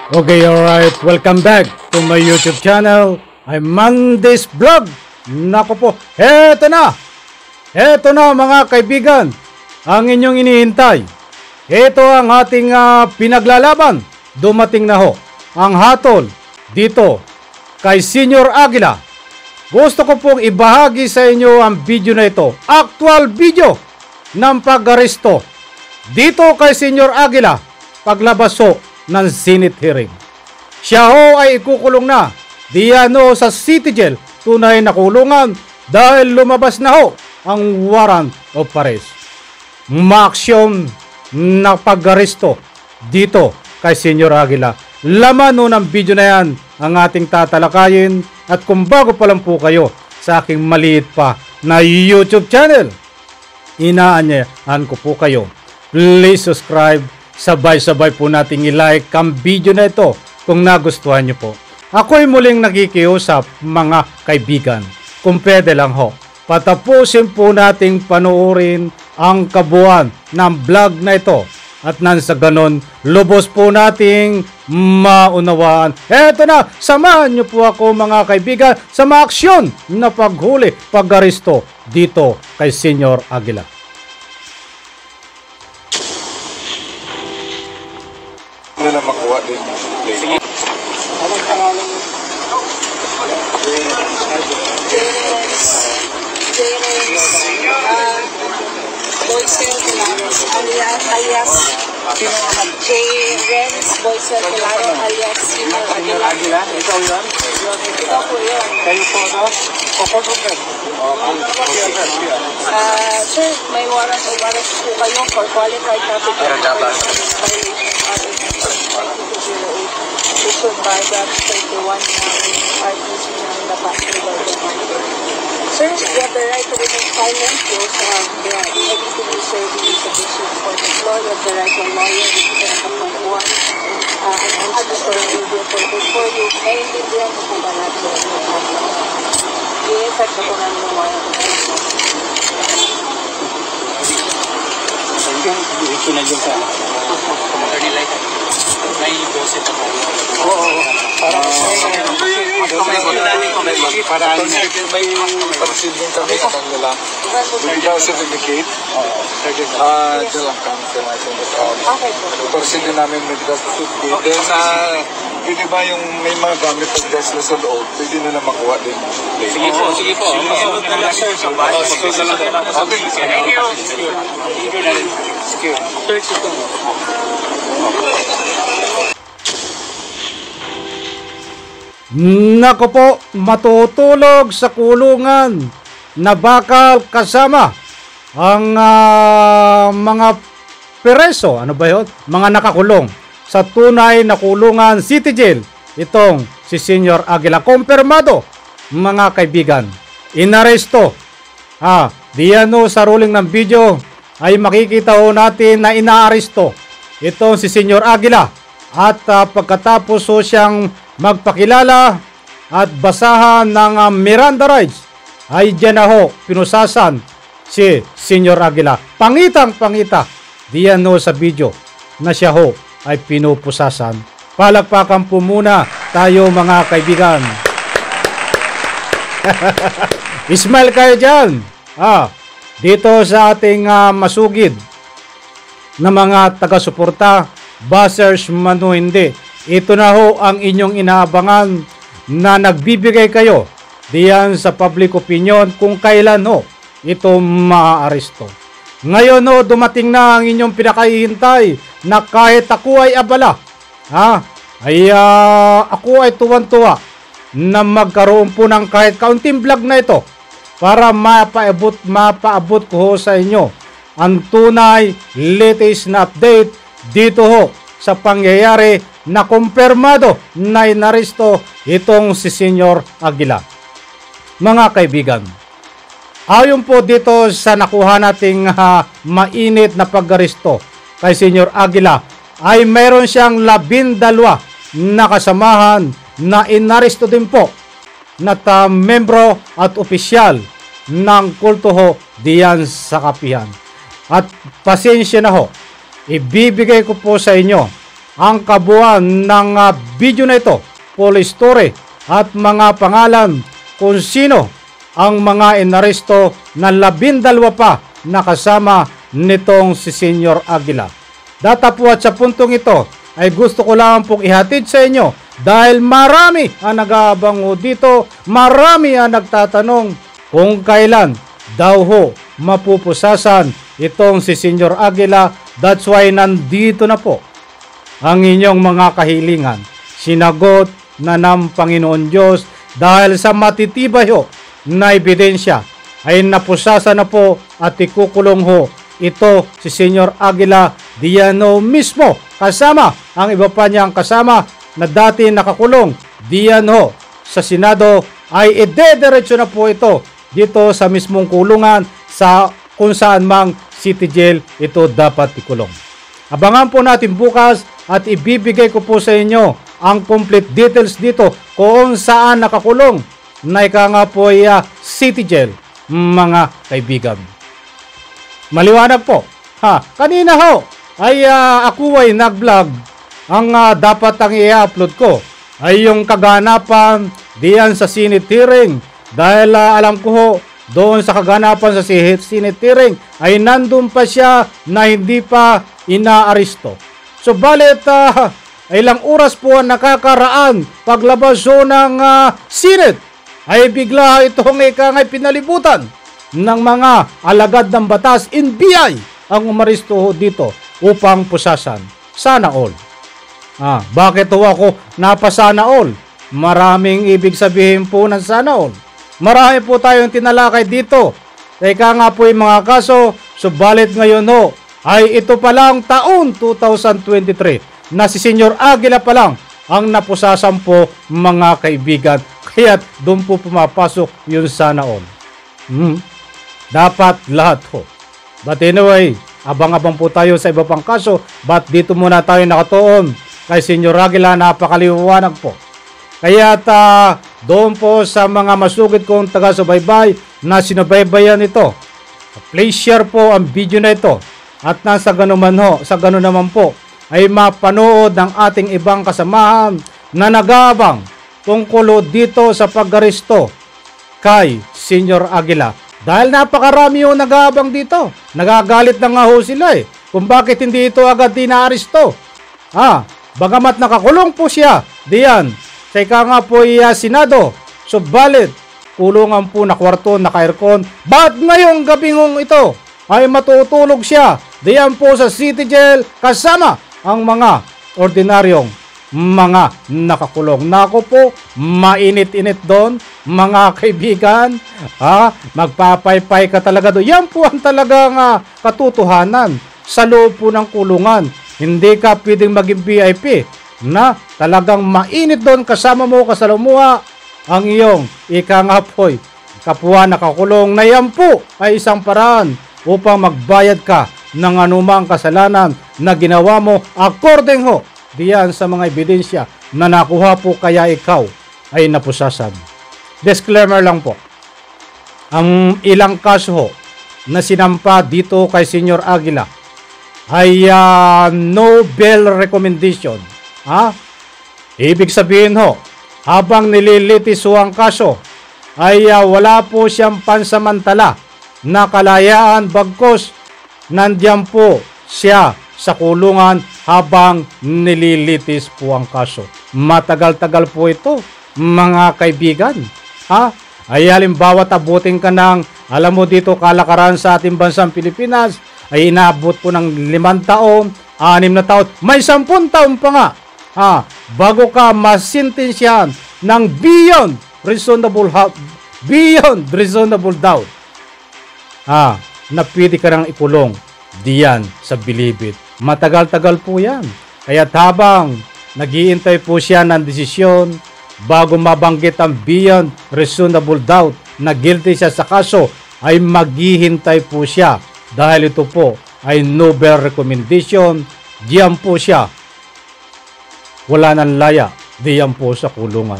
Okay, alright. Welcome back to my YouTube channel. I'm Mandy's Vlog. Nako po, eto na! Eto na mga kaibigan, ang inyong inihintay. Ito ang ating pinaglalaban. Dumating na ho ang hatol dito kay Senior Aguila. Gusto ko pong ibahagi sa inyo ang video na ito. Actual video ng pag-aresto dito kay Senior Aguila paglabas ho ng Senate hearing. Siya ho ay ikukulong na diyan ho sa City Jail, tunay na kulungan dahil lumabas na ho ang warrant of arrest. Maaksyon na pag-aresto dito kay Senior Aguila. Laman ho ng video na yan ang ating tatalakayin, at kung bago pa lang po kayo sa aking maliit pa na YouTube channel, inaanyayahan ko po kayo, please subscribe. Sabay-sabay po nating i-like ang video na ito kung nagustuhan nyo po. Ako'y muling nakikiusap mga kaibigan. Kung pwede lang ho, patapusin po nating panoorin ang kabuuan ng vlog na ito. At nang sa ganon, lubos po nating maunawaan. Eto na, samahan nyo po ako mga kaibigan sa maaksyon na paghuli, pag-aresto dito kay Senior Aguila. Ano na makuha din? Sige. Anong pangalan mo? Boysen Pilaros alias J-Renz Boysen Pilaros alias Senior Aguila. Ikaw yun? Ikaw po yun. Kayo po ito? Opo, Sir, may warrant of arrest po kayo for qualified traffic issued by Batch 31 ng RTC ng Lapas River. Sir, you have the right to remain silent. You also have the right to reserve the submission for the law. You have the right to a lawyer if you can appoint one. And also for review for before you naiintindihan mo po ba natin i-effect na po namin ng warrant of arrest. Ito na yung sa attorney like may bosit ako. Oo. Para may pagsilbing kami sa kanila. Medical certificate. Dalang kami sa Okay po. Pagsilbing namin medical certificate. Then, pwede ba yung may mga gamit pag gasla sa loob, pwede na makuha din. Sige po, sige po. Masunod na lang sir. Masunod na lang. Thank you. Sige. Search ito. Nako po, matutulog sa kulungan na bakal kasama ang mga preso, ano ba yun? Mga nakakulong sa tunay na kulungan City Jail. Itong si Senior Aguila. Kumpirmado, mga kaibigan. Inaresto. Diyan sa ruling ng video ay makikita ho natin na inaaresto itong si Senior Aguila. At pagkatapos ho siyang magpakilala at basahan ng Miranda rights, ay dyan na ho pinusasan si Senior Aguila. Pangitang-pangita diyan ho sa video na siya ho ay pinupusasan. Palakpakan po muna tayo mga kaibigan. Ismail kayo dyan. Dito sa ating masugid na mga taga-suporta, bashers man o hindi, ito na ho ang inyong inaabangan na nagbibigay kayo diyan sa public opinion kung kailan ho ito maaaresto. Ngayon ho, dumating na ang inyong pinakahihintay na kahit ako ay abala, ako ay tuwan-tuwa na magkaroon po ng kahit kaunting vlog na ito para mapaabot ko ho sa inyo ang tunay latest na update dito ho sa pangyayari na kumpirmado na inaresto itong si Senior Aguila. Mga kaibigan, ayon po dito sa nakuha nating mainit na pag-aresto kay Senior Aguila, ay mayroon siyang 12 na kasamahan na inaresto din po na membro at opisyal ng kulto ho diyan sa kapihan. At pasensya na ho, ibibigay ko po sa inyo ang kabuuan ng video na ito, full story at mga pangalan kung sino ang mga inaresto na 12 pa na kasama nitong si Senyor Aguila. Datapwat sa puntong ito ay gusto ko lang pong ihatid sa inyo dahil marami ang nag-aabang dito, marami ang nagtatanong kung kailan daw ho mapupusasan itong si Senyor Aguila. That's why nandito na po ang inyong mga kahilingan. Sinagot na ng Panginoon Diyos dahil sa matitibay ho na ebidensya ay napusasan na po at ikukulong ho ito si Senyor Aguila diyan mismo kasama ang iba pa niyang kasama na dati nakakulong diyan ho sa Senado ay idediretso na po ito dito sa mismong kulungan sa kung saan mang city jail ito dapat ikulong. Abangan po natin bukas at ibibigay ko po sa inyo ang complete details dito kung saan nakakulong na ika nga po ay city jail, mga kaibigan. Maliwanag po. Kanina ho ay ako ay nag-vlog. Ang dapat ang i-upload ko ay yung kaganapan diyan sa Senate hearing. Dahil alam ko ho, doon sa kaganapan sa Senate hearing ay nandun pa siya na hindi pa inaaresto. So balit ilang oras po ang nakakaraan paglabas ho ng Senate ay bigla itong ikangay pinalibutan ng mga alagad ng batas, NBI ang umaristo ho dito upang pusasan. Sana all. Bakit ho ako napasana all? Maraming ibig sabihin po ng sana all. Marami po tayong tinalakay dito. Teka nga po yung mga kaso, subalit ngayon ho, ay ito pa lang taon 2023 na si Senyor Aguila pa lang ang napusasan po mga kaibigan. Kaya doon po pumapasok yung sana all. Dapat lahat ho. But anyway, abang-abang po tayo sa iba pang kaso. But dito muna tayo nakatuon kay Senyor Aguila, napakaliwanag po. Kaya doon po sa mga masugid kong taga-subaybay na sinubaybayan ito, please share po ang video na ito. At sa ganun naman po ay mapanood ng ating ibang kasamahan na nag-aabang tungkol dito sa pag-aresto kay Senyor Aguila. Dahil napakarami yung nag-aabang dito. Nagagalit na nga ho sila kung bakit hindi ito agad dinaaresto. Bagamat nakakulong po siya diyan sa ika nga po Senado. Subalit, kulungan po na kwarto, naka-aircon. Ba't ngayong gabing ito ay matutulog siya diyan po sa city jail kasama ang mga ordinaryong mga nakakulong? Nako po, mainit-init doon mga kaibigan. Magpapaypay ka talaga doon. Yan po ang talagang katotohanan sa loob po ng kulungan. Hindi ka pwedeng maging VIP na talagang mainit doon kasama mo, kasalamuha ang iyong ika nga po'y kapwa nakakulong na yan po ay isang paraan upang magbayad ka ng anumang kasalanan na ginawa mo according ho diyan sa mga ebidensya na nakuha po kaya ikaw ay napusasan. Disclaimer lang po. Ang ilang kaso ho na sinampa dito kay Senyor Aguila ay no bail recommendation. Ibig sabihin ho, habang nililitis ho ang kaso ay wala po siyang pansamantala na kalayaan bagkos nandiyan po siya sa kulungan habang nililitis po ang kaso. Matagal-tagal po ito mga kaibigan. Ay halimbawa abutin ka ng, alam mo dito kalakaran sa ating bansang Pilipinas ay inaabot po ng 5 taon, 6 na taon, may 10 taon pa nga bago ka masintensyahan ng beyond reasonable doubt na pwede ka nang ikulong diyan sa Bilibid. Matagal-tagal po yan. Kaya't habang nag-iintay po siya ng desisyon bago mabanggit ang beyond reasonable doubt na guilty siya sa kaso, ay maghihintay po siya dahil ito po ay no bail recommendation. Diyan po siya wala nang laya, diyan po sa kulungan.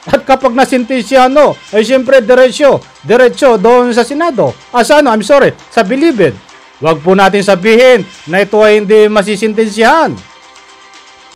At kapag nasintensya ay siyempre diretso doon sa Senado. Sa Bilibid. Huwag po natin sabihin na ito ay hindi masisintensyahan.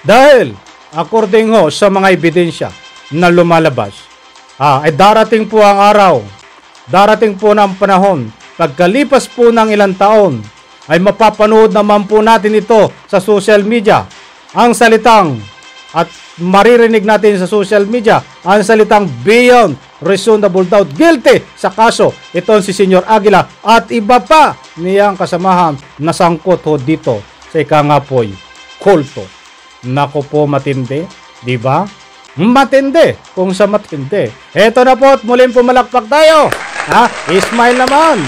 Dahil, according ho sa mga ebidensya na lumalabas, ay darating po ang araw, darating po ng panahon, pagkalipas po ng ilang taon, ay mapapanood naman po natin ito sa social media. Ang salitang, at maririnig natin sa social media, ang salitang beyond reasonable doubt, guilty sa kaso. Ito si Senyor Aguila at iba pa niyang kasamahan na sangkot ho dito sa ikangapoy kulto. Nako po, matindi, di ba? Matindi kung sa matindi. Eto na po at muling pumalakpak tayo. Ismail naman.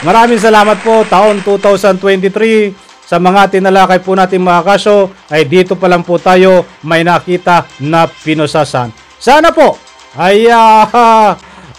Maraming salamat po. Taon 2023 sa mga tinalakay po natin mga kaso ay dito pa lang po tayo may nakita na pinusasan. Sana po ay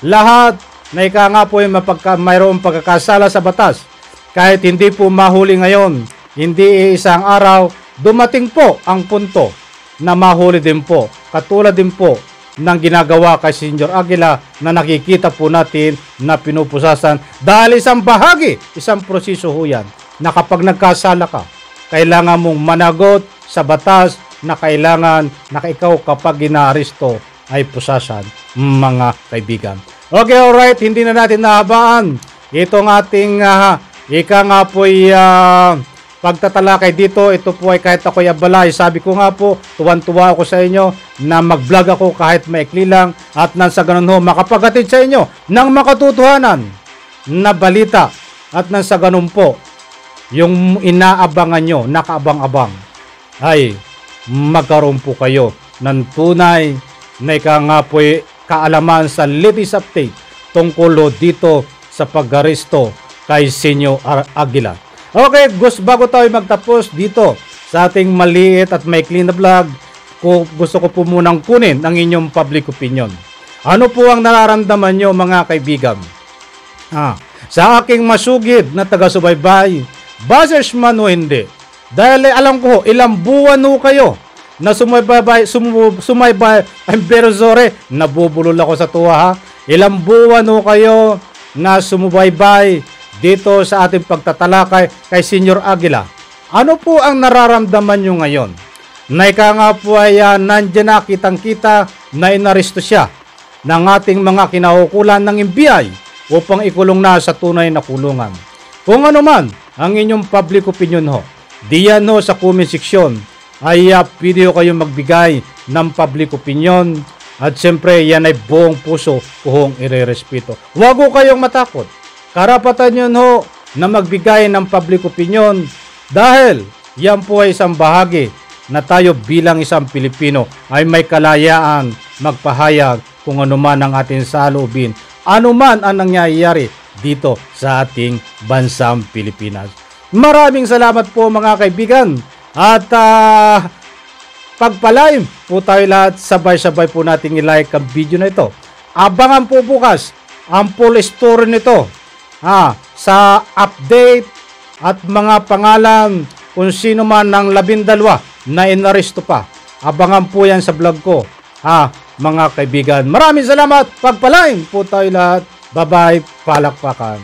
lahat na ika nga po yung mayroong pagkakasala sa batas. Kahit hindi po mahuli ngayon, hindi isang araw, dumating po ang punto na mahuli din po. Katulad din po ng ginagawa kay Senyor Aguila na nakikita po natin na pinupusasan dahil isang bahagi, isang proseso ho yan na kapag nagkasala ka, kailangan mong managot sa batas na kailangan na ikaw kapag inaaresto ay pusasan, mga kaibigan. Okay, alright, hindi na natin nahabaan itong ating ika nga po'y pagtatalakay dito. Ito po ay kahit ako'y abalay. Sabi ko nga po, tuwan-tuwa ako sa inyo na mag-vlog ako kahit maikli lang at nang sa ganun ho, makapaghatid sa inyo ng makatotohanan na balita at nang sa ganun po, yung inaabangan nyo, nakaabang-abang, ay magkaroon po kayo ng tunay na ika nga po'y kaalaman sa latest update tungkol dito sa pag-aresto kay Senyor Aguila. Okay, bago tayo magtapos dito sa ating maliit at maikli na vlog, gusto ko po munang kunin ang inyong public opinion. Ano po ang nararamdaman nyo mga kaibigan? Sa aking masugid na taga-subaybay, basers man o hindi, dahil alam ko ilang buwan ho kayo na sumaybay, pero sorry, nabubulol ako sa tuwa ha. Ilang buwan ho kayo na sumubaybay dito sa ating pagtatalakay kay Senyor Aguila. Ano po ang nararamdaman nyo ngayon? Na ika nga po ay nandiyan na kitang-kita na inaresto siya ng ating mga kinahukulan ng NBI upang ikulong na sa tunay na kulungan. Kung ano man ang inyong public opinion ho, diyan ho sa comment section ay video kayo magbigay ng public opinion at siyempre yan ay buong puso kung irerespeto. Huwag ho kayong matakot. Karapatan yun ho na magbigay ng public opinion dahil yan po ay isang bahagi na tayo bilang isang Pilipino ay may kalayaan magpahayag kung ano man ang ating saloobin, ano man ang nangyayari dito sa ating bansang Pilipinas. Maraming salamat po mga kaibigan at pagpalaim po tayo lahat, sabay-sabay po nating i-like ang video na ito. Abangan po bukas ang full story nito sa update at mga pangalan kung sino man ng 12 na inaresto pa. Abangan po yan sa vlog ko mga kaibigan. Maraming salamat, pagpalain po tayo lahat. Bye-bye, palakpakan.